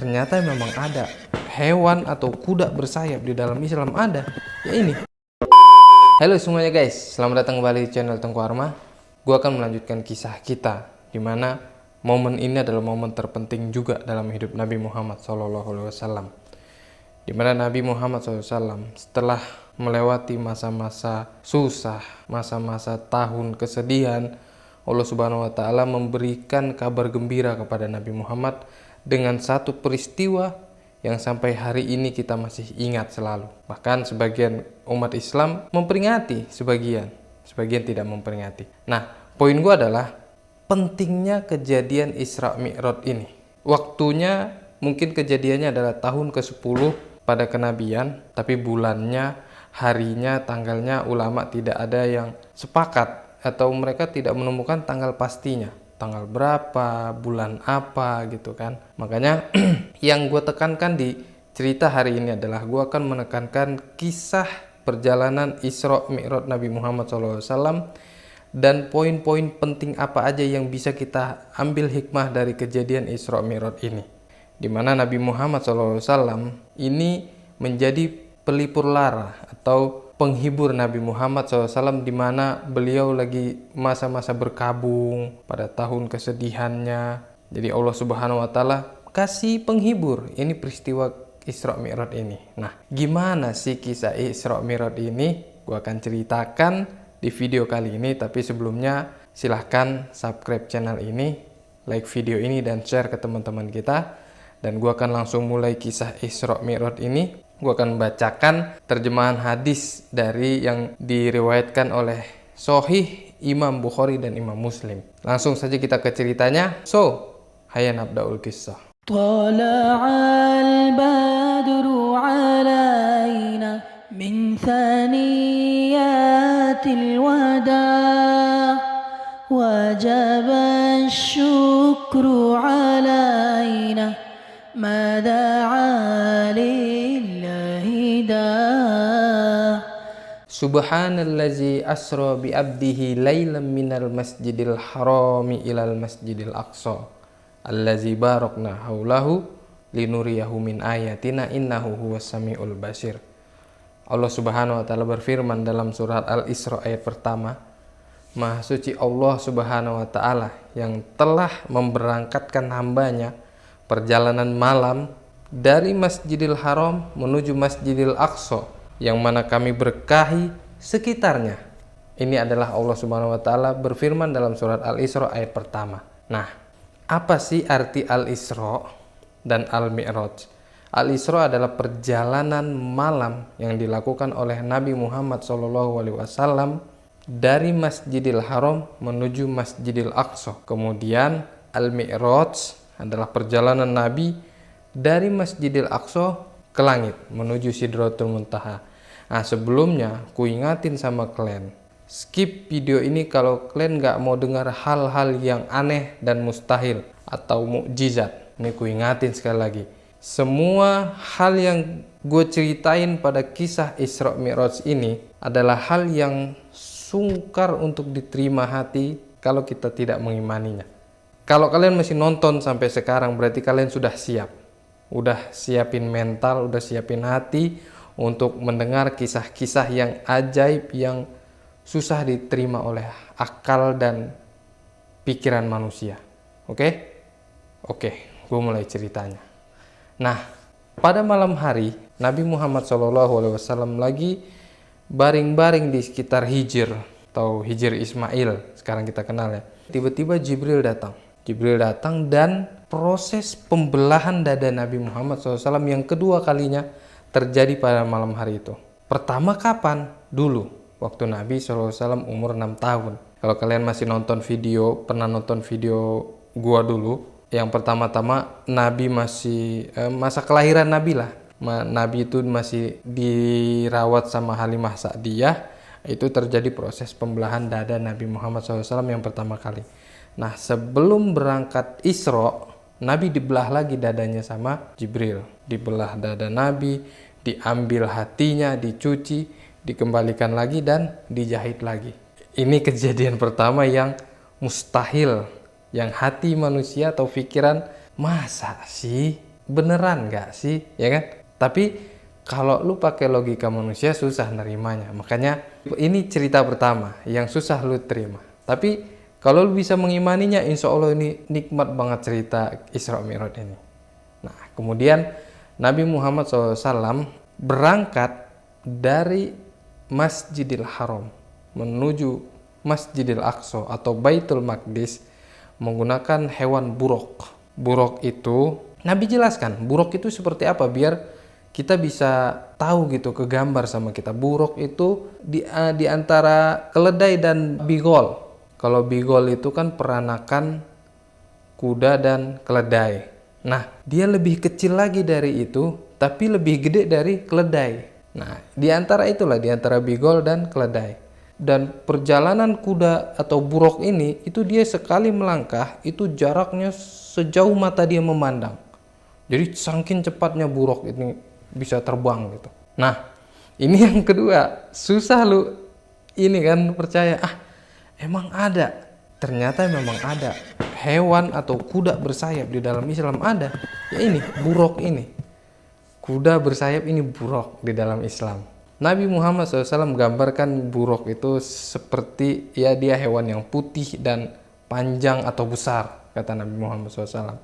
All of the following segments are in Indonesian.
Ternyata memang ada hewan atau kuda bersayap di dalam Islam, ada. Ya ini. Halo semuanya guys, selamat datang kembali di channel Tengku Arma. Gue akan melanjutkan kisah kita, dimana momen ini adalah momen terpenting juga dalam hidup Nabi Muhammad SAW. Dimana Nabi Muhammad SAW setelah melewati masa-masa susah, masa-masa tahun kesedihan, Allah Subhanahu wa Ta'ala memberikan kabar gembira kepada Nabi Muhammad dengan satu peristiwa yang sampai hari ini kita masih ingat selalu. Bahkan sebagian umat Islam memperingati, sebagian tidak memperingati. Nah, poin gue adalah pentingnya kejadian Isra Mi'raj ini. Waktunya mungkin kejadiannya adalah tahun ke-10 pada kenabian, tapi bulannya, harinya, tanggalnya ulama tidak ada yang sepakat atau mereka tidak menemukan tanggal pastinya. Tanggal berapa, bulan apa gitu kan. Makanya yang gue tekankan di cerita hari ini adalah gue akan menekankan kisah perjalanan Isra Mi'raj Nabi Muhammad SAW dan poin-poin penting apa aja yang bisa kita ambil hikmah dari kejadian Isra Mi'raj ini. Dimana Nabi Muhammad SAW ini menjadi pelipur lara atau penghibur Nabi Muhammad SAW, di mana beliau lagi masa-masa berkabung pada tahun kesedihannya. Jadi Allah Subhanahu wa Ta'ala kasih penghibur. Ini peristiwa Isra Mi'raj ini. Nah, gimana sih kisah Isra Mi'raj ini? Gua akan ceritakan di video kali ini, tapi sebelumnya silahkan subscribe channel ini, like video ini, dan share ke teman-teman kita. Dan gua akan langsung mulai kisah Isra Mi'raj ini. Gue akan membacakan terjemahan hadis dari yang diriwayatkan oleh Sahih Imam Bukhari dan Imam Muslim. Langsung saja kita ke ceritanya. So, hayya nabda'ul kisah. Tala'al badru alayna min thaniyatil wada' wajaba syukru alayna ma da'a lillahi da'. Subhanallazi asra bi abdihi lailan minal masjidil harami ilal masjidil aqsa allazi barakna haulahu linuriyahu min ayatina innahu huwas samiul basir. Allah Subhanahu wa Ta'ala berfirman dalam surat Al-Isra ayat pertama, Maha suci Allah Subhanahu wa Ta'ala yang telah memberangkatkan hambanya perjalanan malam dari Masjidil Haram menuju Masjidil Aqsa yang mana kami berkahi sekitarnya. Ini adalah Allah Subhanahu wa Ta'ala berfirman dalam surat Al-Isra ayat pertama. Nah, apa sih arti Al-Isra dan Al-Mi'raj? Al-Isra adalah perjalanan malam yang dilakukan oleh Nabi Muhammad SAW dari Masjidil Haram menuju Masjidil Aqsa. Kemudian Al-Mi'raj adalah perjalanan Nabi dari Masjidil Aqsa ke langit menuju Sidratul Muntaha. Nah, sebelumnya ku ingatin sama kalian, skip video ini kalau kalian nggak mau dengar hal-hal yang aneh dan mustahil atau mukjizat. Ini ku ingatin sekali lagi, semua hal yang gue ceritain pada kisah Isra Mi'raj ini adalah hal yang sungkar untuk diterima hati kalau kita tidak mengimaninya. Kalau kalian masih nonton sampai sekarang, berarti kalian sudah siap. Udah siapin mental, udah siapin hati untuk mendengar kisah-kisah yang ajaib, yang susah diterima oleh akal dan pikiran manusia. Oke? Oke, gue mulai ceritanya. Nah, pada malam hari, Nabi Muhammad SAW lagi baring-baring di sekitar Hijr, atau Hijr Ismail, sekarang kita kenal ya. Tiba-tiba Jibril datang dan proses pembelahan dada Nabi Muhammad SAW yang kedua kalinya terjadi pada malam hari itu. Pertama kapan? Dulu, waktu Nabi SAW umur 6 tahun. Kalau kalian masih nonton video, pernah nonton video gua dulu, yang pertama-tama Nabi masih, masa kelahiran Nabi lah. Nabi itu masih dirawat sama Halimah Sa'diyah, itu terjadi proses pembelahan dada Nabi Muhammad SAW yang pertama kali. Nah, sebelum berangkat Isra, Nabi dibelah lagi dadanya sama Jibril. Dibelah dada Nabi, diambil hatinya, dicuci, dikembalikan lagi, dan dijahit lagi. Ini kejadian pertama yang mustahil, yang hati manusia atau pikiran, masa sih beneran nggak sih, ya kan? Tapi kalau lu pakai logika manusia susah nerimanya. Makanya ini cerita pertama yang susah lu terima. Tapi kalau lu bisa mengimaninya, insya Allah ini nikmat banget cerita Isra Mi'raj ini. Nah, kemudian Nabi Muhammad SAW berangkat dari Masjidil Haram menuju Masjidil Aqsa atau Baitul Maqdis menggunakan hewan buruk. Buruk itu, Nabi jelaskan buruk itu seperti apa biar kita bisa tahu gitu, kegambar sama kita. Buruk itu di antara keledai dan bigol. Kalau bigol itu kan peranakan kuda dan keledai. Nah, dia lebih kecil lagi dari itu, tapi lebih gede dari keledai. Nah, di antara itulah, di antara bigol dan keledai. Dan perjalanan kuda atau buruk ini, itu dia sekali melangkah, itu jaraknya sejauh mata dia memandang. Jadi saking cepatnya buruk ini bisa terbang gitu. Nah, ini yang kedua, susah lu ini kan percaya, emang ada. Ternyata memang ada hewan atau kuda bersayap di dalam Islam, ada. Ya ini, buruk ini. Kuda bersayap ini buruk di dalam Islam. Nabi Muhammad SAW menggambarkan buruk itu seperti ya dia hewan yang putih dan panjang atau besar, kata Nabi Muhammad SAW.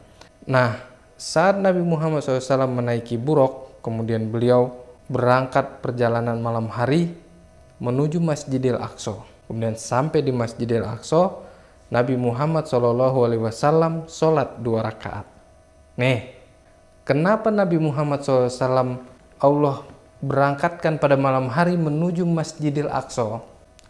Nah, saat Nabi Muhammad SAW menaiki buruk, kemudian beliau berangkat perjalanan malam hari menuju Masjidil Aqsa. Kemudian sampai di Masjidil Aqsa, Nabi Muhammad SAW sholat 2 rakaat. Nih, kenapa Nabi Muhammad SAW Allah berangkatkan pada malam hari menuju Masjidil Aqsa?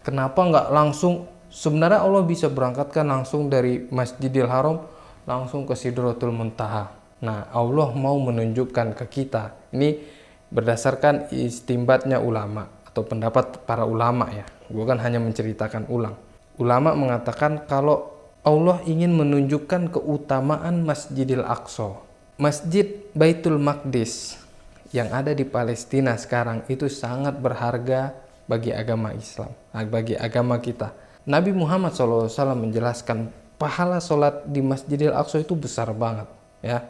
Kenapa nggak langsung? Sebenarnya Allah bisa berangkatkan langsung dari Masjidil Haram langsung ke Sidratul Muntaha. Nah, Allah mau menunjukkan ke kita, ini berdasarkan istimbatnya ulama atau pendapat para ulama ya. Gue kan hanya menceritakan ulang. Ulama mengatakan kalau Allah ingin menunjukkan keutamaan Masjidil Aqsa. Masjid Baitul Maqdis yang ada di Palestina sekarang itu sangat berharga bagi agama Islam, bagi agama kita. Nabi Muhammad SAW menjelaskan pahala sholat di Masjidil Aqsa itu besar banget ya.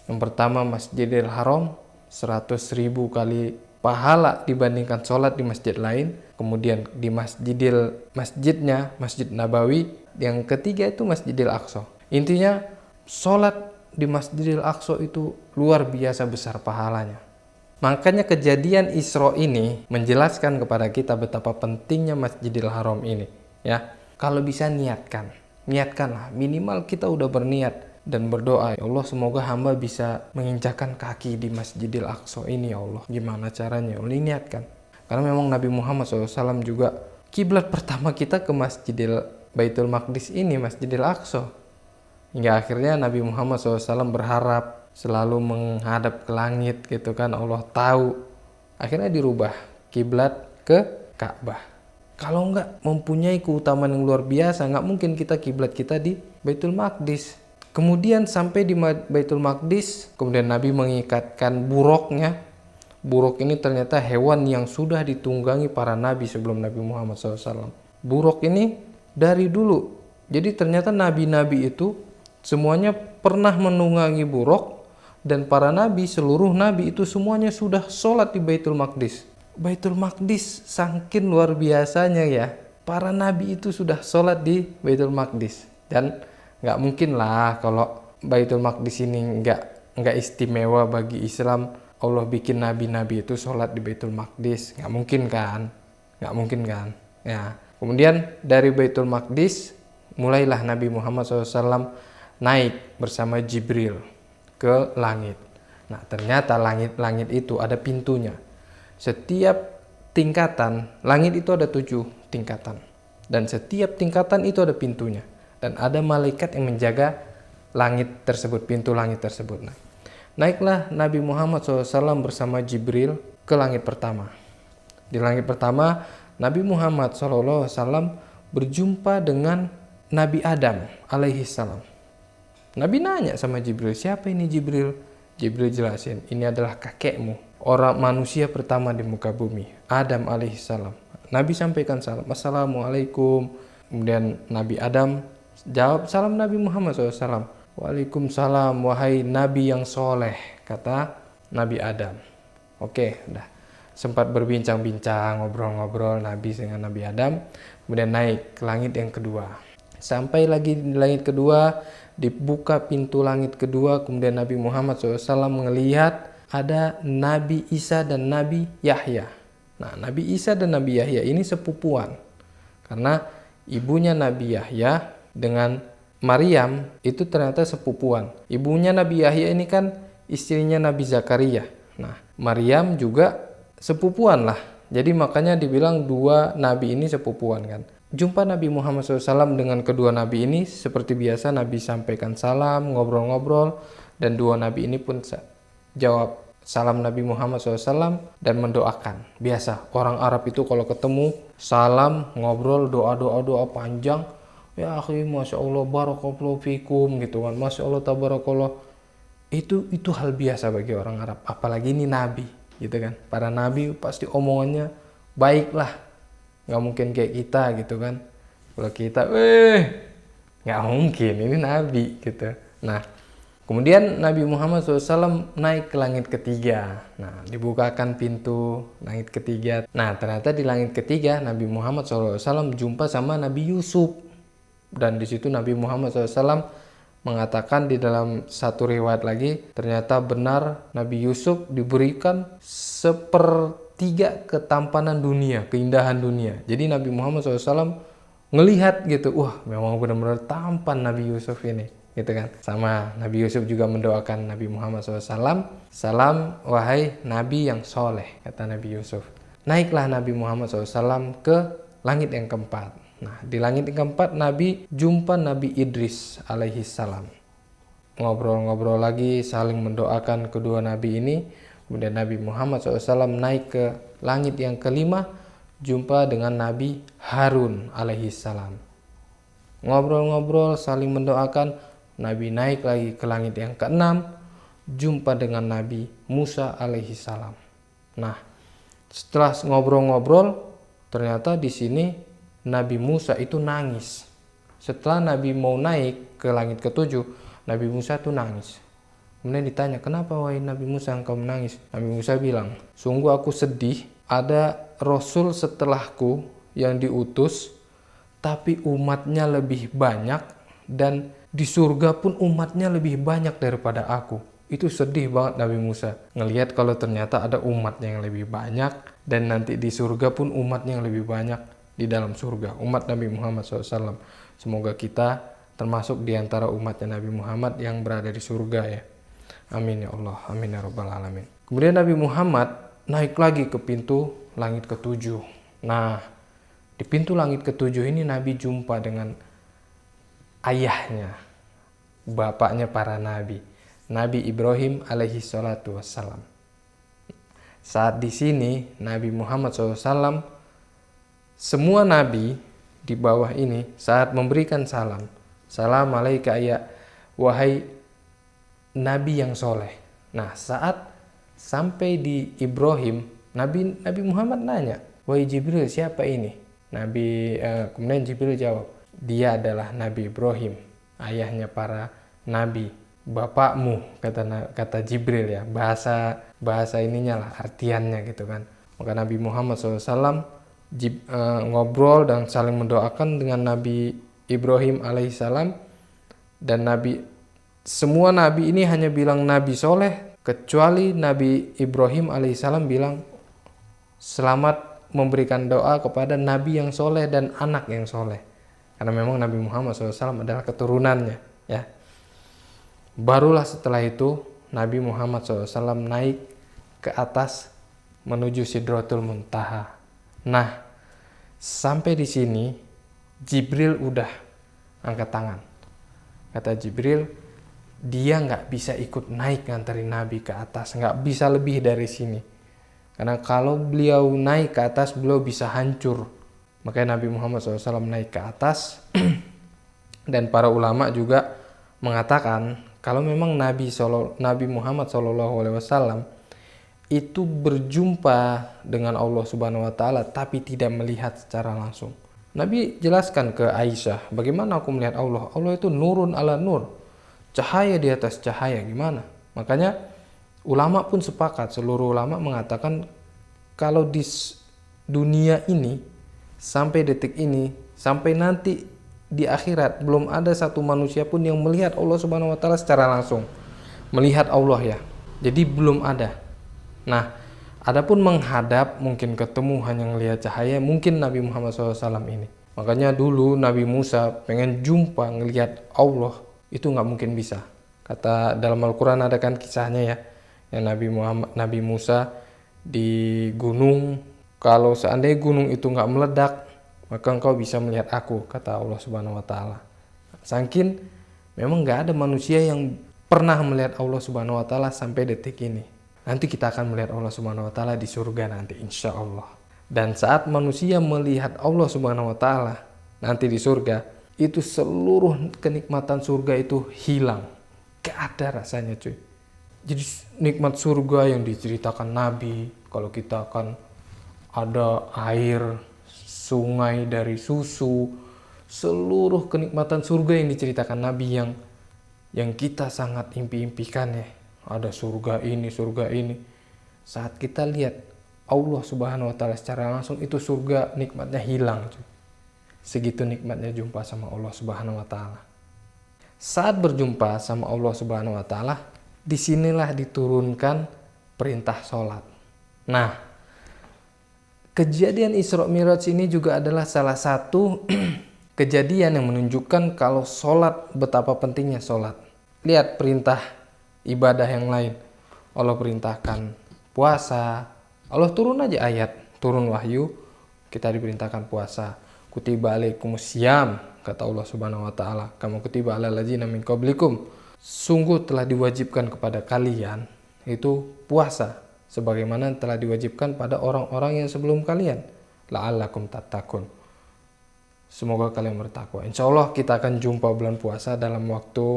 Yang pertama, Masjidil Haram 100.000 kali pahala dibandingkan sholat di masjid lain. Kemudian di masjidnya Masjid Nabawi. Yang ketiga itu Masjidil Aqsa. Intinya sholat di Masjidil Aqsa itu luar biasa besar pahalanya. Makanya kejadian Isra ini menjelaskan kepada kita betapa pentingnya Masjidil Haram ini ya. Kalau bisa niatkanlah, minimal kita udah berniat dan berdoa, ya Allah semoga hamba bisa menginjakan kaki di Masjidil Aqsa ini ya Allah. Gimana caranya? Allah niatkan. Karena memang Nabi Muhammad SAW juga kiblat pertama kita ke Masjidil Baitul Maqdis ini, Masjidil Aqsa. Hingga akhirnya Nabi Muhammad SAW berharap selalu menghadap ke langit gitu kan. Allah tahu. Akhirnya dirubah kiblat ke Ka'bah. Kalau nggak mempunyai keutamaan yang luar biasa, nggak mungkin kita kiblat kita di Baitul Maqdis. Kemudian sampai di Baitul Maqdis, kemudian Nabi mengikatkan buruknya. Buruk ini ternyata hewan yang sudah ditunggangi para nabi sebelum Nabi Muhammad SAW. Buruk ini dari dulu. Jadi ternyata nabi-nabi itu semuanya pernah menunggangi buruk. Dan para nabi, seluruh nabi itu semuanya sudah sholat di Baitul Maqdis. Baitul Maqdis saking luar biasanya ya. Para nabi itu sudah sholat di Baitul Maqdis. Dan nggak mungkin lah kalau Baitul Maqdis ini nggak istimewa bagi Islam, Allah bikin nabi-nabi itu sholat di Baitul Maqdis. Nggak mungkin kan ya. Kemudian dari Baitul Maqdis mulailah Nabi Muhammad SAW naik bersama Jibril ke langit. Nah ternyata langit itu ada pintunya. Setiap tingkatan langit itu ada 7 tingkatan, dan setiap tingkatan itu ada pintunya. Dan ada malaikat yang menjaga langit tersebut, pintu langit tersebut. Nah, naiklah Nabi Muhammad SAW bersama Jibril ke langit pertama. Di langit pertama, Nabi Muhammad SAW berjumpa dengan Nabi Adam alaihissalam. Nabi nanya sama Jibril, siapa ini Jibril? Jibril jelasin, ini adalah kakekmu, orang manusia pertama di muka bumi, Adam alaihissalam. Nabi sampaikan salam, assalamualaikum. Kemudian Nabi Adam jawab salam Nabi Muhammad SAW. Waalaikumsalam wahai Nabi yang soleh, kata Nabi Adam. Oke, udah sempat berbincang-bincang, ngobrol-ngobrol Nabi dengan Nabi Adam. Kemudian naik ke langit yang kedua. Sampai lagi di langit kedua, dibuka pintu langit kedua. Kemudian Nabi Muhammad SAW melihat ada Nabi Isa dan Nabi Yahya. Nah, Nabi Isa dan Nabi Yahya ini sepupuan. Karena ibunya Nabi Yahya dengan Maryam itu ternyata sepupuan. Ibunya Nabi Yahya ini kan istrinya Nabi Zakaria. Nah, Maryam juga sepupuan lah. Jadi makanya dibilang dua nabi ini sepupuan kan. Jumpa Nabi Muhammad SAW dengan kedua nabi ini seperti biasa, Nabi sampaikan salam, ngobrol-ngobrol, dan dua nabi ini pun jawab salam Nabi Muhammad SAW dan mendoakan. Biasa orang Arab itu kalau ketemu salam, ngobrol, doa panjang. Ya akhi, masya Allah, barakallahu fikum gitu kan, masya Allah, tabarakallah. Itu hal biasa bagi orang Arab, apalagi ini nabi gitu kan. Para nabi pasti omongannya baik lah, nggak mungkin kayak kita gitu kan. Kalau kita nggak mungkin, ini nabi gitu. Nah, kemudian Nabi Muhammad SAW naik ke langit ketiga. Nah, dibukakan pintu langit ketiga. Nah, ternyata di langit ketiga Nabi Muhammad SAW jumpa sama Nabi Yusuf. Dan di situ Nabi Muhammad SAW mengatakan di dalam satu riwayat lagi, ternyata benar Nabi Yusuf diberikan sepertiga ketampanan dunia, keindahan dunia. Jadi Nabi Muhammad SAW ngelihat gitu, wah memang benar-benar tampan Nabi Yusuf ini, gitu kan. Sama Nabi Yusuf juga mendoakan Nabi Muhammad SAW, salam wahai Nabi yang soleh, kata Nabi Yusuf. Naiklah Nabi Muhammad SAW ke langit yang keempat. Nah, di langit yang keempat Nabi jumpa Nabi Idris alaihi salam. Ngobrol-ngobrol lagi, saling mendoakan kedua Nabi ini. Kemudian Nabi Muhammad SAW naik ke langit yang kelima, jumpa dengan Nabi Harun alaihi salam. Ngobrol-ngobrol, saling mendoakan. Nabi naik lagi ke langit yang keenam, jumpa dengan Nabi Musa alaihi salam. Nah, setelah ngobrol-ngobrol, ternyata di sini Nabi Musa itu nangis. Setelah Nabi mau naik ke langit ketujuh, Nabi Musa itu nangis. Kemudian ditanya, kenapa wahai Nabi Musa engkau menangis? Nabi Musa bilang, sungguh aku sedih, ada Rasul setelahku yang diutus, tapi umatnya lebih banyak, dan di surga pun umatnya lebih banyak daripada aku. Itu sedih banget Nabi Musa ngelihat kalau ternyata ada umatnya yang lebih banyak, dan nanti di surga pun umatnya yang lebih banyak di dalam surga, umat Nabi Muhammad SAW. Semoga kita termasuk di antara umatnya Nabi Muhammad yang berada di surga ya. Amin ya Allah, amin ya rabbal alamin. Kemudian Nabi Muhammad naik lagi ke pintu langit ketujuh. Nah, di pintu langit ketujuh ini Nabi jumpa dengan ayahnya, bapaknya para nabi, Nabi Ibrahim alaihi salatu wassalam. Saat di sini Nabi Muhammad SAW, semua nabi di bawah ini saat memberikan salam, salam alaika ya wahai nabi yang soleh. Nah, saat sampai di Ibrahim, Nabi Muhammad nanya, wahai Jibril, siapa ini? Kemudian Jibril jawab, dia adalah Nabi Ibrahim, ayahnya para nabi, bapakmu, kata Jibril ya, bahasa ininya lah, artiannya gitu kan. Maka Nabi Muhammad SAW ngobrol dan saling mendoakan dengan Nabi Ibrahim alaihissalam. Dan semua nabi ini hanya bilang nabi soleh, kecuali Nabi Ibrahim alaihissalam bilang selamat memberikan doa kepada nabi yang soleh dan anak yang soleh, karena memang Nabi Muhammad SAW adalah keturunannya ya. Barulah setelah itu Nabi Muhammad SAW naik ke atas menuju Sidratul Muntaha. Nah, sampai di sini Jibril udah angkat tangan. Kata Jibril, dia nggak bisa ikut naik nganterin Nabi ke atas, nggak bisa lebih dari sini. Karena kalau beliau naik ke atas, beliau bisa hancur. Makanya Nabi Muhammad SAW naik ke atas. Dan para ulama juga mengatakan kalau memang Nabi Muhammad SAW itu berjumpa dengan Allah Subhanahu wa taala tapi tidak melihat secara langsung. Nabi jelaskan ke Aisyah, bagaimana aku melihat Allah? Allah itu nurun ala nur, cahaya di atas cahaya, gimana? Makanya ulama pun sepakat, seluruh ulama mengatakan kalau di dunia ini sampai detik ini, sampai nanti di akhirat, belum ada satu manusia pun yang melihat Allah Subhanahu wa taala secara langsung. Melihat Allah ya. Jadi belum ada. Nah, adapun menghadap, mungkin ketemu hanya melihat cahaya, mungkin Nabi Muhammad SAW ini. Makanya dulu Nabi Musa pengen jumpa ngelihat Allah, itu nggak mungkin bisa. Kata dalam Al-Quran ada kan kisahnya ya, yang Nabi Musa di gunung, kalau seandainya gunung itu nggak meledak, maka engkau bisa melihat aku, kata Allah Subhanahu wa taala. Saking memang nggak ada manusia yang pernah melihat Allah Subhanahu wa taala sampai detik ini. Nanti kita akan melihat Allah Subhanahu wa taala di surga nanti, insya Allah. Dan saat manusia melihat Allah Subhanahu wa taala nanti di surga, itu seluruh kenikmatan surga itu hilang. Gak ada rasanya cuy. Jadi nikmat surga yang diceritakan Nabi, kalau kita akan ada air, sungai dari susu, seluruh kenikmatan surga yang diceritakan Nabi yang kita sangat impi-impikan ya. Ada surga ini, surga ini. Saat kita lihat Allah Subhanahu wa taala secara langsung, itu surga nikmatnya hilang cuy. Segitu nikmatnya jumpa sama Allah Subhanahu wa taala. Saat berjumpa sama Allah Subhanahu wa taala, disinilah diturunkan perintah sholat. Nah, kejadian Isra Mi'raj ini juga adalah salah satu kejadian yang menunjukkan kalau sholat, betapa pentingnya sholat. Lihat perintah ibadah yang lain. Allah perintahkan puasa. Allah turun aja ayat, turun wahyu, kita diperintahkan puasa. Kutiba alaikumusiyam, kata Allah Subhanahu wa taala, kama kutiba alal ladzina min qablikum. Sungguh telah diwajibkan kepada kalian itu puasa sebagaimana telah diwajibkan pada orang-orang yang sebelum kalian. La'allakum tattaqun. Semoga kalian bertakwa. Insya Allah kita akan jumpa bulan puasa dalam waktu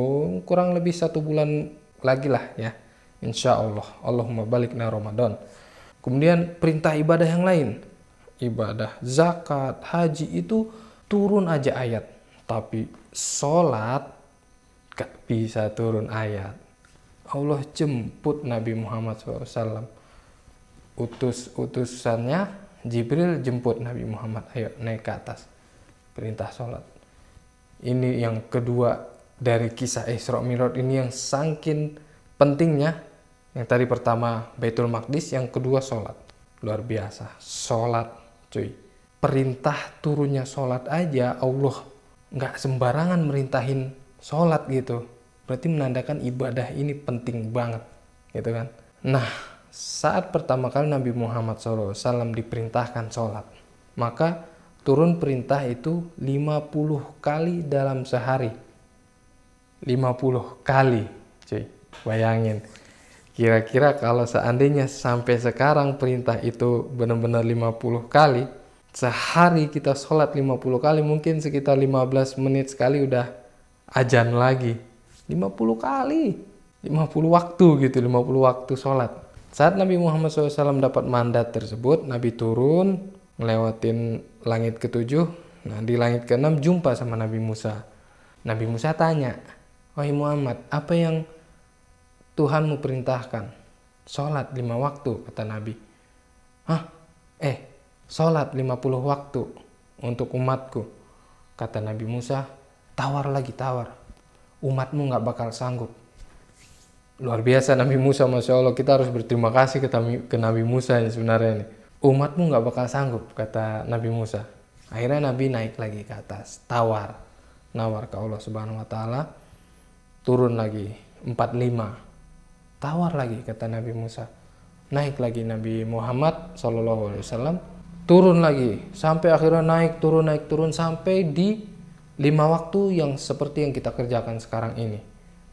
kurang lebih 1 bulan lagi lah ya. Insya Allah. Allahumma balikna Ramadan. Kemudian perintah ibadah yang lain. Ibadah zakat, haji itu turun aja ayat. Tapi sholat gak bisa turun ayat. Allah jemput Nabi Muhammad SAW. Utusannya Jibril jemput Nabi Muhammad. Ayo naik ke atas. Perintah sholat. Ini yang kedua dari kisah Isra Mi'raj ini yang saking pentingnya. Yang tadi pertama Baitul Maqdis, yang kedua sholat. Luar biasa, sholat cuy. Perintah turunnya sholat aja Allah nggak sembarangan merintahin sholat gitu. Berarti menandakan ibadah ini penting banget gitu kan. Nah, saat pertama kali Nabi Muhammad SAW diperintahkan sholat, maka turun perintah itu 50 kali dalam sehari. 50 kali cuy, bayangin. Kira-kira kalau seandainya sampai sekarang perintah itu benar-benar 50 kali, sehari kita sholat 50 kali, mungkin sekitar 15 menit sekali udah azan lagi. 50 kali, 50 waktu gitu, 50 waktu sholat. Saat Nabi Muhammad SAW dapat mandat tersebut, Nabi turun, ngelewatin langit ke-7. Nah, di langit ke-6 jumpa sama Nabi Musa. Nabi Musa tanya, wahai Muhammad, apa yang Tuhanmu perintahkan? Sholat 5 waktu, kata Nabi. Hah? Sholat 50 waktu untuk umatku. Kata Nabi Musa, tawar lagi, tawar. Umatmu gak bakal sanggup. Luar biasa Nabi Musa, Masya Allah. Kita harus berterima kasih ke Nabi Musa ini sebenarnya ini. Umatmu gak bakal sanggup, kata Nabi Musa. Akhirnya Nabi naik lagi ke atas, tawar. Nawar ke Allah Subhanahu wa taala. Turun lagi 45. Tawar lagi, kata Nabi Musa. Naik lagi Nabi Muhammad SAW. Turun lagi. Sampai akhirnya naik turun sampai di 5 waktu yang seperti yang kita kerjakan sekarang ini.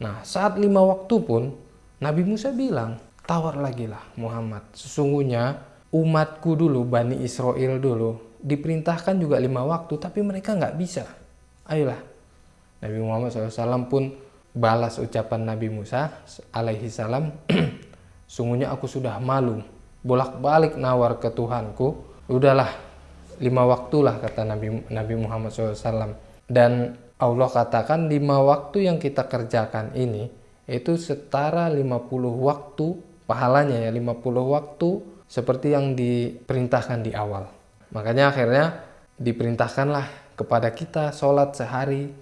Nah, saat 5 waktu pun Nabi Musa bilang, tawar lagi lah Muhammad. Sesungguhnya umatku dulu, Bani Israel dulu, diperintahkan juga 5 waktu, tapi mereka nggak bisa. Ayolah. Nabi Muhammad SAW pun balas ucapan Nabi Musa alaihi salam, sungguhnya aku sudah malu bolak-balik nawar ke Tuhanku. Udahlah 5 waktu lah, kata Nabi Muhammad SAW. Dan Allah katakan 5 waktu yang kita kerjakan ini itu setara 50 waktu pahalanya ya, 50 waktu seperti yang diperintahkan di awal. Makanya akhirnya diperintahkanlah kepada kita sholat sehari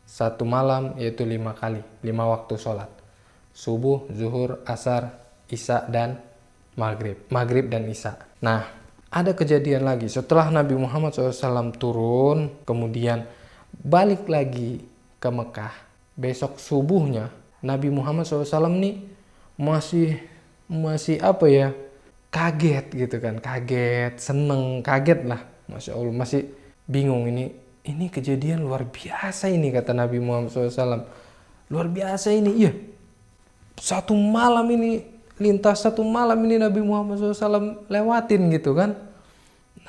1 malam, yaitu 5 kali, 5 waktu sholat. Subuh, zuhur, asar, isya, dan maghrib. Maghrib dan isya. Nah, ada kejadian lagi setelah Nabi Muhammad SAW turun, kemudian balik lagi ke Mekah. Besok subuhnya Nabi Muhammad SAW nih masih apa ya, kaget gitu kan, kaget, seneng, kaget lah, Masya Allah, masih bingung, ini kejadian luar biasa ini, kata Nabi Muhammad SAW. Luar biasa ini, iya, lintas satu malam ini Nabi Muhammad SAW lewatin gitu kan.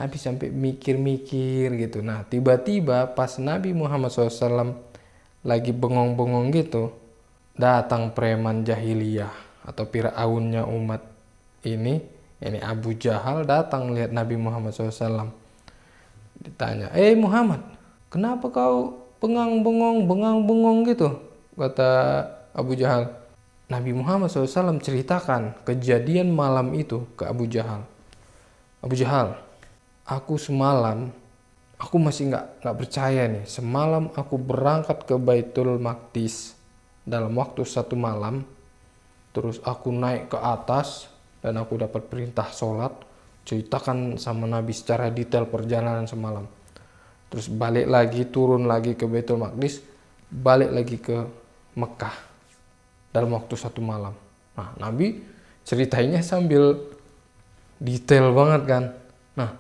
Nabi sampai mikir-mikir gitu. Nah, tiba-tiba pas Nabi Muhammad SAW lagi bengong-bengong gitu, datang preman jahiliyah atau Fir'aunnya umat ini Abu Jahal, datang lihat Nabi Muhammad SAW. Ditanya, Muhammad, kenapa kau bengang-bengong gitu? Kata Abu Jahal. Nabi Muhammad SAW ceritakan kejadian malam itu ke Abu Jahal. Abu Jahal, aku semalam, aku masih nggak percaya nih. Semalam aku berangkat ke Baitul Maqdis dalam waktu 1 malam. Terus aku naik ke atas dan aku dapat perintah sholat. Ceritakan sama Nabi secara detail perjalanan semalam. Terus balik lagi, turun lagi ke Baitul Maqdis, balik lagi ke Mekah dalam waktu 1 malam. Nah, Nabi ceritainnya sambil detail banget kan. Nah,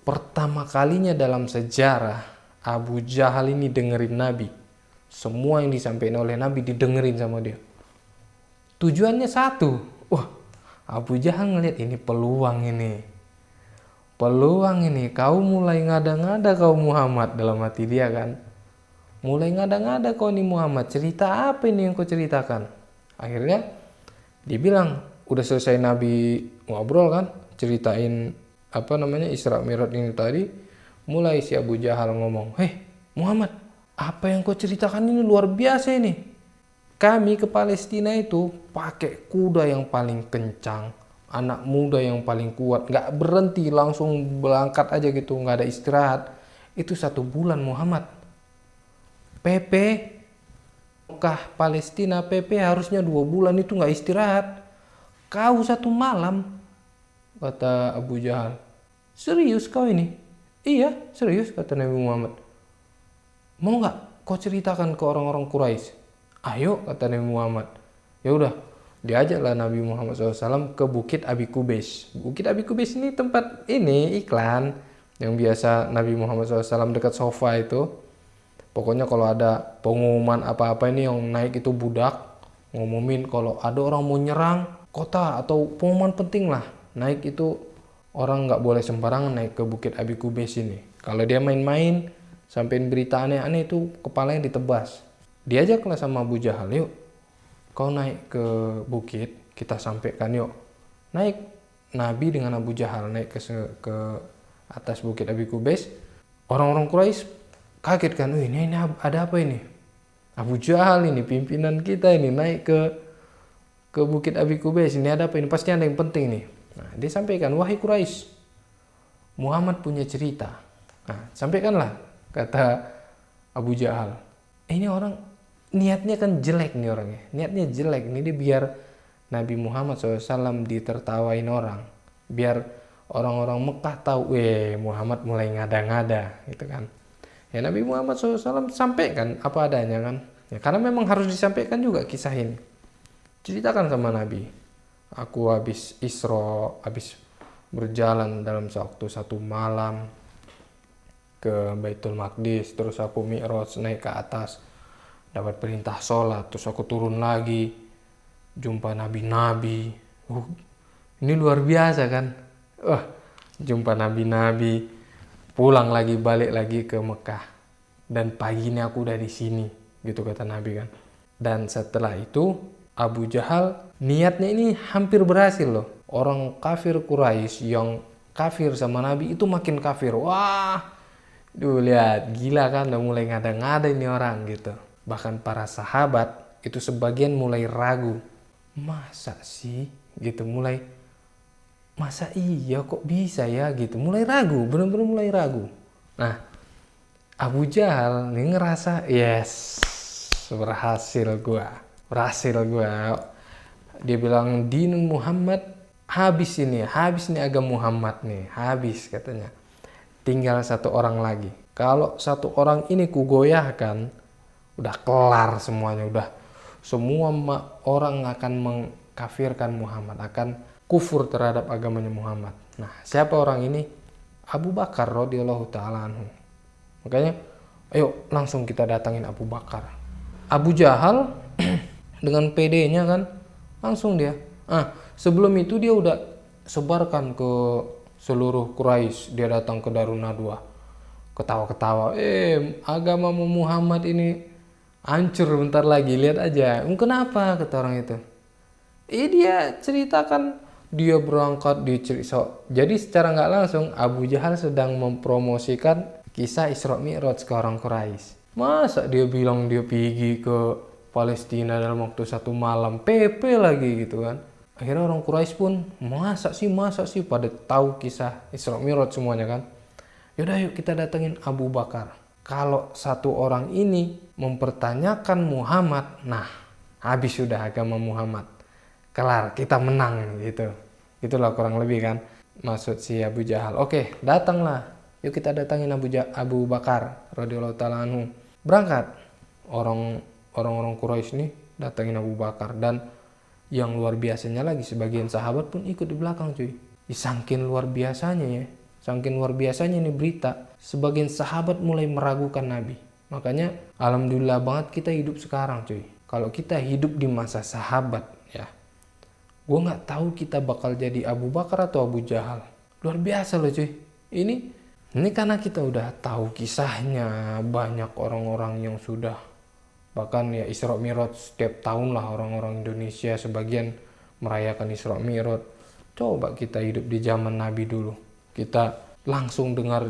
pertama kalinya dalam sejarah Abu Jahal ini dengerin Nabi. Semua yang disampaikan oleh Nabi didengerin sama dia. Tujuannya satu. Wah, Abu Jahal ngeliat ini peluang ini. Kau mulai ngada-ngada kau Muhammad, dalam hati dia kan. Mulai ngada-ngada kau nih Muhammad, cerita apa ini yang kau ceritakan? Akhirnya dia bilang, udah selesai Nabi ngobrol kan, ceritain Isra Mi'raj ini tadi, mulai si Abu Jahal ngomong, Muhammad, apa yang kau ceritakan ini luar biasa ini. Kami ke Palestina itu pakai kuda yang paling kencang, anak muda yang paling kuat, nggak berhenti, langsung berangkat aja gitu, nggak ada istirahat. Itu 1 bulan Muhammad. PP Mekah Palestina PP harusnya 2 bulan itu nggak istirahat. Kau 1 malam, kata Abu Jahal. Serius kau ini? Iya, serius, kata Nabi Muhammad. Mau nggak kau ceritakan ke orang-orang Quraisy? Ayo, kata Nabi Muhammad. Ya udah, diajaklah Nabi Muhammad SAW ke Bukit Abi Qubais. Bukit Abi Qubais ini tempat iklan yang biasa Nabi Muhammad SAW dekat sofa itu. Pokoknya kalau ada pengumuman apa-apa ini yang naik itu budak, ngumumin kalau ada orang mau nyerang kota atau pengumuman penting lah, naik itu orang nggak boleh sembarangan naik ke Bukit Abi Qubais ini. Kalau dia main-main sampein berita aneh-aneh itu kepalanya ditebas. Diajaklah sama Abu Jahal, yuk kau naik ke bukit, kita sampaikan yuk. Naik Nabi dengan Abu Jahal naik ke atas Bukit Abi Qubais. Orang-orang Quraisy kaget kan, ini ada apa ini? Abu Jahal ini pimpinan kita ini naik ke Bukit Abi Qubais, ini ada apa ini? Pasti ada yang penting nih. Nah, dia sampaikan, wahai Quraisy, Muhammad punya cerita. Nah, sampaikanlah, kata Abu Jahal. Ini orang niatnya kan jelek nih orangnya, niatnya jelek nih, dia biar Nabi Muhammad SAW ditertawain orang, biar orang-orang Mekah tahu, Muhammad mulai ngada-ngada gitu kan. Ya Nabi Muhammad SAW sampaikan apa adanya kan, ya, karena memang harus disampaikan juga kisah ini. Ceritakan sama Nabi, aku habis Isra, habis berjalan dalam waktu 1 malam ke Baitul Maqdis, terus aku Mi'raj naik ke atas, dapat perintah sholat, terus aku turun lagi, jumpa nabi-nabi. Ini luar biasa kan. Jumpa nabi-nabi, pulang lagi, balik lagi ke Mekah. Dan pagi ini aku udah di sini, gitu kata Nabi kan. Dan setelah itu Abu Jahal niatnya ini hampir berhasil loh. Orang kafir Quraisy yang kafir sama Nabi itu makin kafir. Wah, Duh, lihat, gila kan, udah mulai ngada-ngada ini orang gitu. Bahkan para sahabat itu sebagian mulai ragu. Masa sih gitu, mulai masa iya kok bisa ya gitu, mulai ragu, bener-bener mulai ragu. Nah, Abu Jahal nih ngerasa, yes, berhasil gua. Dia bilang dinun Muhammad habis ini, habis nih agama Muhammad nih, habis katanya. Tinggal satu orang lagi. Kalau satu orang ini kugoyahkan, udah kelar semuanya, udah semua orang akan mengkafirkan Muhammad, akan kufur terhadap agamanya Muhammad. Nah, siapa orang ini? Abu Bakar radhiyallahu taala anhu. Makanya, ayo langsung kita datangin Abu Bakar. Abu Jahal dengan PD-nya kan, langsung dia. Sebelum itu dia udah sebarkan ke seluruh Quraisy. Dia datang ke Darun Nadwa, ketawa-ketawa. Agama Muhammad ini hancur bentar lagi, lihat aja. Kenapa, kata orang itu? Dia ceritakan dia berangkat di cerita. Jadi secara nggak langsung Abu Jahal sedang mempromosikan kisah Isra Mi'raj ke orang Quraisy. Masa dia bilang dia pergi ke Palestina dalam waktu 1 malam, PP lagi gitu kan. Akhirnya orang Quraisy pun masa sih pada tahu kisah Isra Mi'raj semuanya kan. Yaudah yuk kita datengin Abu Bakar. Kalau satu orang ini mempertanyakan Muhammad, nah habis sudah agama Muhammad. Kelar, kita menang gitu. Itulah kurang lebih kan maksud si Abu Jahal. Oke, datanglah. Yuk kita datangin Abu Bakar radhiyallahu taala anhu. Berangkat. Orang-orang Quraisy nih datangin Abu Bakar, dan yang luar biasanya lagi sebagian sahabat pun ikut di belakang cuy. Saking luar biasanya nih berita, sebagian sahabat mulai meragukan Nabi. Makanya alhamdulillah banget kita hidup sekarang cuy. Kalau kita hidup di masa sahabat ya, gue nggak tahu kita bakal jadi Abu Bakar atau Abu Jahal. Luar biasa loh cuy. Ini karena kita udah tahu kisahnya, banyak orang-orang yang sudah bahkan ya Isra Mi'raj setiap tahun lah orang-orang Indonesia sebagian merayakan Isra Mi'raj. Coba kita hidup di zaman Nabi dulu, kita langsung dengar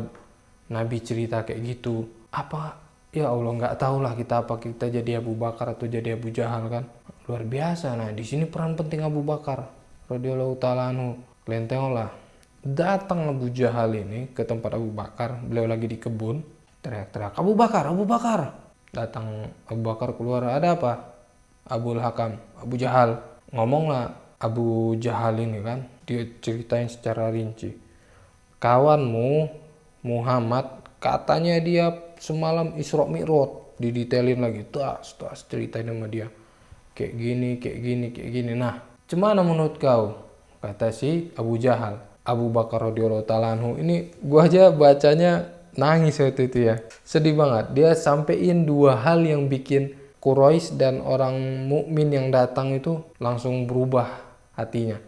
Nabi cerita kayak gitu. Apa ya Allah, nggak tahu lah kita apa kita jadi Abu Bakar atau jadi Abu Jahal kan. Luar biasa. Nah, di sini peran penting Abu Bakar radhiyallahu taala anhu. Kalian tengoklah, datang Abu Jahal ini ke tempat Abu Bakar, beliau lagi di kebun, teriak-teriak, Abu Bakar, Abu Bakar. Datang Abu Bakar keluar, ada apa? Abul Hakam, Abu Jahal. Ngomonglah Abu Jahal ini kan, dia ceritain secara rinci. Kawanmu Muhammad katanya dia semalam Isra Mi'raj, didetailin lagi, tas ceritain sama dia. Kayak gini. Nah, gimana menurut kau? Kata si Abu Jahal. Abu Bakar radhiyallahu taala anhu ini gua aja bacanya nangis waktu itu ya. Sedih banget. Dia sampein 2 hal yang bikin Quraisy dan orang mukmin yang datang itu langsung berubah hatinya.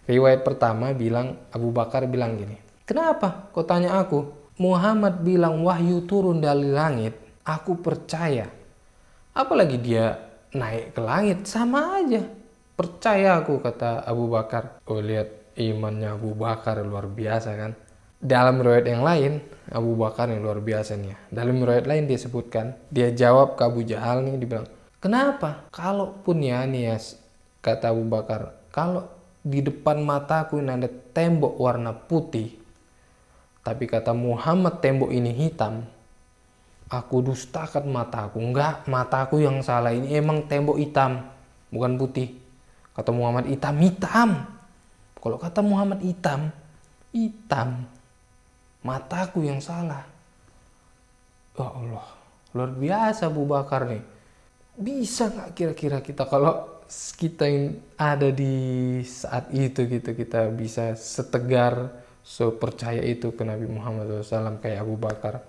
Riwayat pertama bilang, Abu Bakar bilang gini, kenapa kau tanya aku? Muhammad bilang wahyu turun dari langit, aku percaya. Apalagi dia naik ke langit, sama aja. Percaya aku, kata Abu Bakar. Oh, lihat imannya Abu Bakar luar biasa kan. Dalam riwayat yang lain, Abu Bakar yang luar biasa nih. Dalam riwayat lain dia sebutkan, dia jawab ke Abu Jahal nih, dibilang, kenapa? Kalaupun ya nih ya, kata Abu Bakar, kalau di depan mataku ini ada tembok warna putih, tapi kata Muhammad tembok ini hitam, aku dustakan mataku. Enggak, mataku yang salah, ini emang tembok hitam, bukan putih. Kata Muhammad hitam. Kalau kata Muhammad hitam, mataku yang salah. Ya Allah, luar biasa Abu Bakar nih. Bisa nggak kira-kira kita kalau kita yang ada di saat itu gitu, kita bisa setegar, sepercaya itu ke Nabi Muhammad SAW kayak Abu Bakar?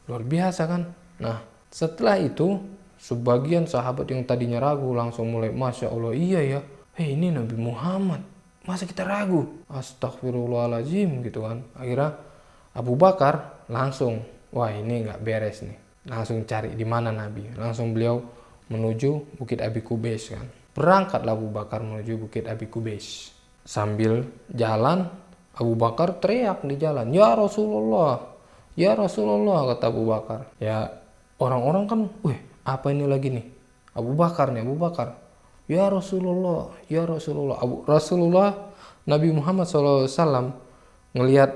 Luar biasa kan. Nah, setelah itu sebagian sahabat yang tadinya ragu langsung mulai, Masya Allah, iya ya, ini Nabi Muhammad, masa kita ragu? Astagfirullahaladzim gitu kan. Akhirnya Abu Bakar langsung, wah ini nggak beres nih, langsung cari di mana Nabi. Langsung beliau menuju Bukit Abi Qubais kan. Berangkatlah Abu Bakar menuju Bukit Abi Qubais. Sambil jalan Abu Bakar teriak di jalan, ya Rasulullah, Ya Rasulullah, kata Abu Bakar. Ya orang-orang kan, wih apa ini lagi nih? Abu Bakar nih, Abu Bakar. Ya Rasulullah, ya Rasulullah. Rasulullah Nabi Muhammad SAW ngelihat,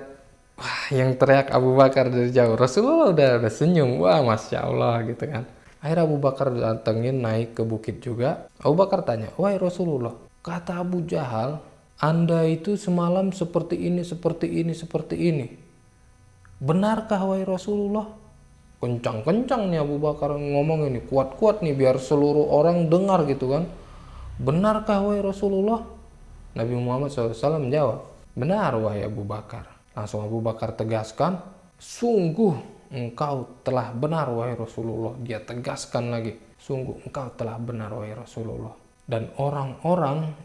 wah, yang teriak Abu Bakar dari jauh. Rasulullah udah senyum, wah masya Allah gitu kan. Akhirnya Abu Bakar datengin naik ke bukit juga. Abu Bakar tanya, wahai Rasulullah, kata Abu Jahal, Anda itu semalam seperti ini, seperti ini, seperti ini. Benarkah wahai Rasulullah? Kencang-kencang nih Abu Bakar ngomong ini, kuat-kuat nih biar seluruh orang dengar gitu kan. Benarkah wahai Rasulullah? Nabi Muhammad SAW menjawab, benar wahai Abu Bakar. Langsung Abu Bakar tegaskan, sungguh engkau telah benar wahai Rasulullah. Dia tegaskan lagi, sungguh engkau telah benar wahai Rasulullah. Dan orang-orang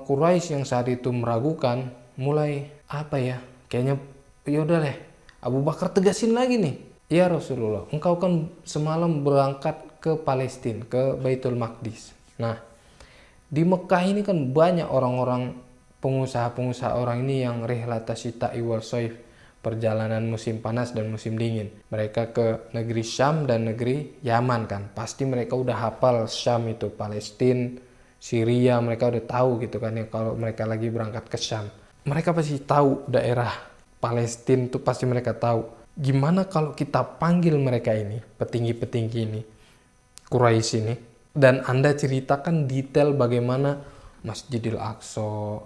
Quraisy yang saat itu meragukan, mulai apa ya, kayaknya yaudah deh, Abu Bakar tegasin lagi nih, ya Rasulullah, engkau kan semalam berangkat ke Palestina, ke Baitul Maqdis. Nah, di Mekah ini kan banyak orang-orang pengusaha-pengusaha orang ini yang rihlata syita'i wal shaif, perjalanan musim panas dan musim dingin. Mereka ke negeri Syam dan negeri Yaman kan. Pasti mereka udah hafal Syam itu, Palestina, Syria, mereka udah tahu gitu kan ya kalau mereka lagi berangkat ke Syam. Mereka pasti tahu daerah Palestina itu, pasti mereka tahu. Gimana kalau kita panggil mereka ini, petinggi-petinggi ini, Quraisy ini, dan Anda ceritakan detail bagaimana Masjidil Aqsa,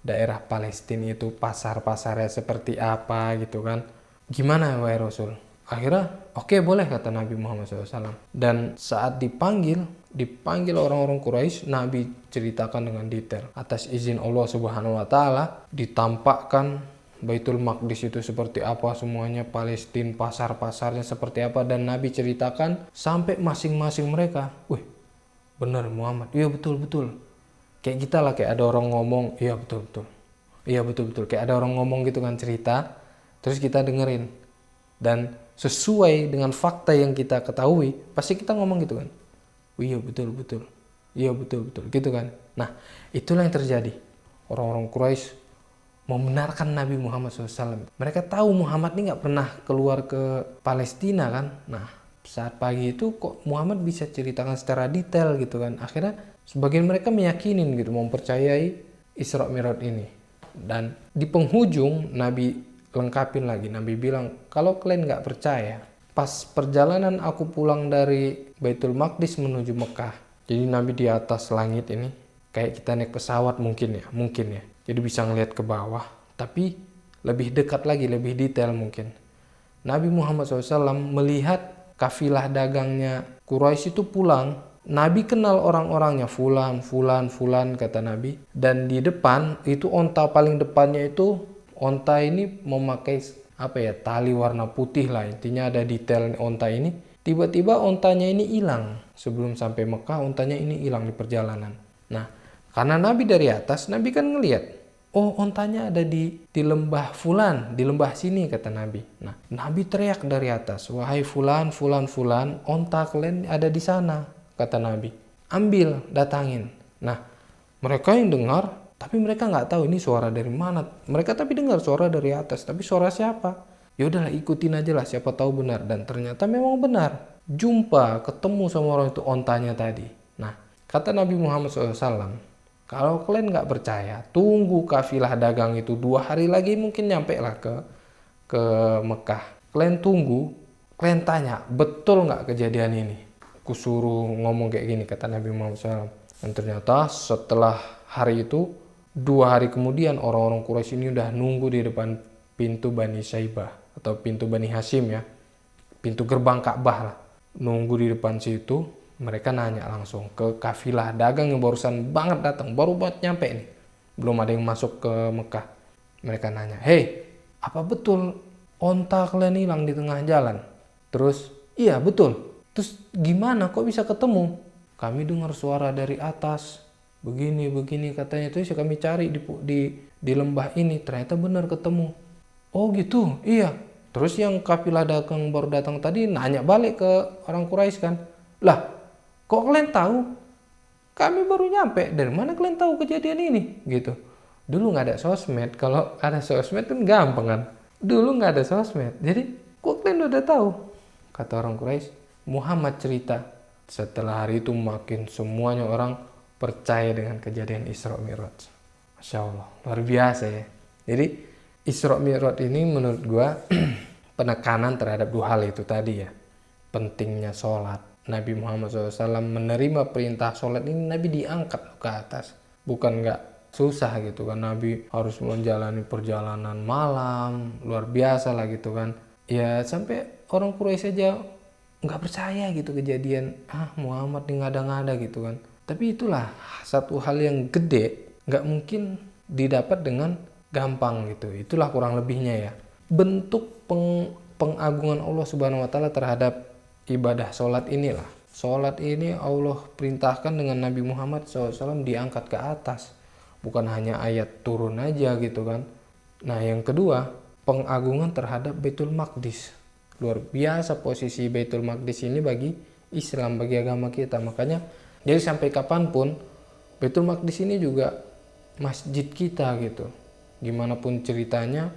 daerah Palestina itu pasar-pasarnya seperti apa gitu kan. Gimana wahai Rasul? Akhirnya oke, boleh kata Nabi Muhammad SAW. Dan saat dipanggil orang-orang Quraisy, Nabi ceritakan dengan detail. Atas izin Allah Subhanahu wa Ta'ala, ditampakkan Baitul Maqdis itu seperti apa semuanya, Palestina, pasar-pasarnya seperti apa, dan Nabi ceritakan sampai masing-masing mereka, wih benar Muhammad, iya betul-betul. Kayak kita lah, kayak ada orang ngomong, iya betul-betul. Iya betul-betul, kayak ada orang ngomong gitu kan, cerita, terus kita dengerin. Dan sesuai dengan fakta yang kita ketahui, pasti kita ngomong gitu kan. Iya betul-betul, iya betul-betul, gitu kan. Nah, itulah yang terjadi. Orang-orang Quraisy membenarkan Nabi Muhammad SAW. Mereka tahu Muhammad ini gak pernah keluar ke Palestina kan. Nah, saat pagi itu kok Muhammad bisa ceritakan secara detail gitu kan. Akhirnya sebagian mereka meyakinin gitu, mempercayai Isra Mi'raj ini. Dan di penghujung Nabi lengkapin lagi. Nabi bilang, kalau kalian gak percaya, pas perjalanan aku pulang dari Baitul Maqdis menuju Mekah, jadi Nabi di atas langit ini kayak kita naik pesawat mungkin ya. Jadi bisa ngeliat ke bawah, tapi lebih dekat lagi, lebih detail mungkin. Nabi Muhammad SAW melihat kafilah dagangnya Quraisy itu pulang. Nabi kenal orang-orangnya, fulan, kata Nabi. Dan di depan, itu onta paling depannya itu, onta ini memakai tali warna putih lah. Intinya ada detail onta ini. Tiba-tiba ontanya ini hilang. Sebelum sampai Mekah, ontanya ini hilang di perjalanan. Nah, karena Nabi dari atas, Nabi kan ngelihat, oh ontanya ada di lembah fulan, di lembah sini kata Nabi. Nah, Nabi teriak dari atas, wahai fulan, onta kalian ada di sana kata Nabi. Ambil, datangin. Nah, mereka yang dengar, tapi mereka nggak tahu ini suara dari mana. Mereka tapi dengar suara dari atas, tapi suara siapa? Ya udahlah, ikutin aja lah, siapa tahu benar. Dan ternyata memang benar. Jumpa, ketemu sama orang itu ontanya tadi. Nah, kata Nabi Muhammad SAW, kalau kalian nggak percaya, tunggu kafilah dagang itu 2 hari lagi mungkin nyampe lah ke Mekah. Kalian tunggu, kalian tanya, betul nggak kejadian ini? Kusuruh ngomong kayak gini, kata Nabi Muhammad SAW. Dan ternyata setelah hari itu, 2 hari kemudian orang-orang Quraisy ini udah nunggu di depan pintu Bani Saibah atau pintu Bani Hashim ya. Pintu gerbang Ka'bah lah. Nunggu di depan situ. Mereka nanya langsung ke kafilah dagang yang barusan banget datang, baru buat nyampe nih. Belum ada yang masuk ke Mekah. Mereka nanya, hei, apa betul onta kalian hilang di tengah jalan? Terus, iya betul. Terus gimana kok bisa ketemu? Kami dengar suara dari atas, begini katanya. Terus kami cari di lembah ini, ternyata benar ketemu. Oh gitu, iya. Terus yang kafilah dagang baru datang tadi nanya balik ke orang Quraisy kan, lah, kok kalian tahu? Kami baru nyampe. Dari mana kalian tahu kejadian ini? Gitu. Dulu nggak ada sosmed. Kalau ada sosmed kan gampang kan. Dulu nggak ada sosmed, jadi kok kalian udah tahu? Kata orang Quraisy, Muhammad cerita. Setelah hari itu makin semuanya orang percaya dengan kejadian Isra Mi'raj. Masya Allah, luar biasa ya. Jadi Isra Mi'raj ini menurut gua penekanan terhadap dua hal itu tadi ya. Pentingnya sholat. Nabi Muhammad SAW menerima perintah sholat ini, Nabi diangkat ke atas. Bukan nggak susah gitu kan, Nabi harus menjalani perjalanan malam, luar biasa lah gitu kan. Ya sampai orang Quraisy aja nggak percaya gitu kejadian, Muhammad nih ngada-ngada gitu kan. Tapi itulah satu hal yang gede, nggak mungkin didapat dengan gampang gitu. Itulah kurang lebihnya ya. Bentuk pengagungan Allah Subhanahu wa taala terhadap ibadah sholat inilah. Sholat ini Allah perintahkan dengan Nabi Muhammad SAW diangkat ke atas. Bukan hanya ayat turun aja gitu kan. Nah yang kedua, pengagungan terhadap Baitul Maqdis. Luar biasa posisi Baitul Maqdis ini bagi Islam, bagi agama kita. Makanya jadi sampai kapanpun Baitul Maqdis ini juga masjid kita gitu. Gimana pun ceritanya,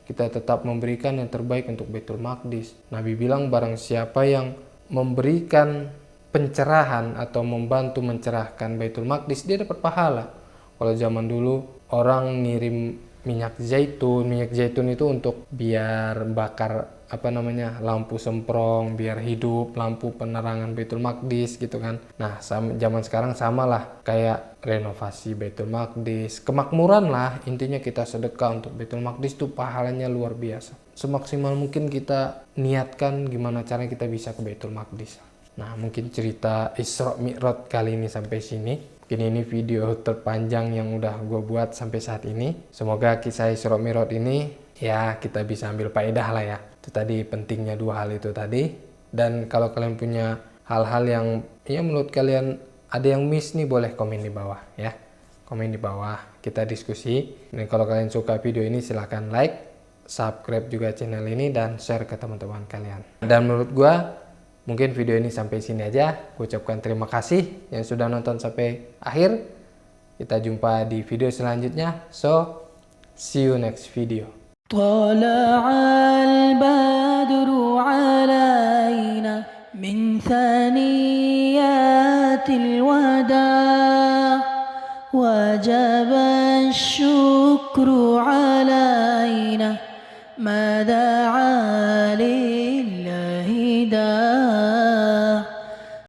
kita tetap memberikan yang terbaik untuk Baitul Maqdis. Nabi bilang barang siapa yang memberikan pencerahan atau membantu mencerahkan Baitul Maqdis, dia dapat pahala. Kalau zaman dulu orang ngirim minyak zaitun itu untuk biar bakar lampu semprong, biar hidup lampu penerangan Baitul Maqdis gitu kan. Nah zaman sekarang samalah, kayak renovasi Baitul Maqdis, kemakmuran lah intinya. Kita sedekah untuk Baitul Maqdis tuh pahalanya luar biasa. Semaksimal mungkin kita niatkan gimana caranya kita bisa ke Baitul Maqdis. Nah mungkin cerita Isra Mi'raj kali ini sampai sini. Mungkin ini video terpanjang yang udah gue buat sampai saat ini. Semoga kisah Isra Mi'raj ini ya kita bisa ambil faedah lah ya. Itu tadi pentingnya dua hal itu tadi. Dan kalau kalian punya hal-hal yang ya menurut kalian ada yang miss nih, boleh komen di bawah ya. Komen di bawah, kita diskusi. Dan kalau kalian suka video ini silahkan like, subscribe juga channel ini, dan share ke teman-teman kalian. Dan menurut gua mungkin video ini sampai sini aja. Gue ucapkan terima kasih yang sudah nonton sampai akhir. Kita jumpa di video selanjutnya. So, see you next video. طلع البدر علينا من ثنيات الوداع وجب الشكر علينا ما دعا لله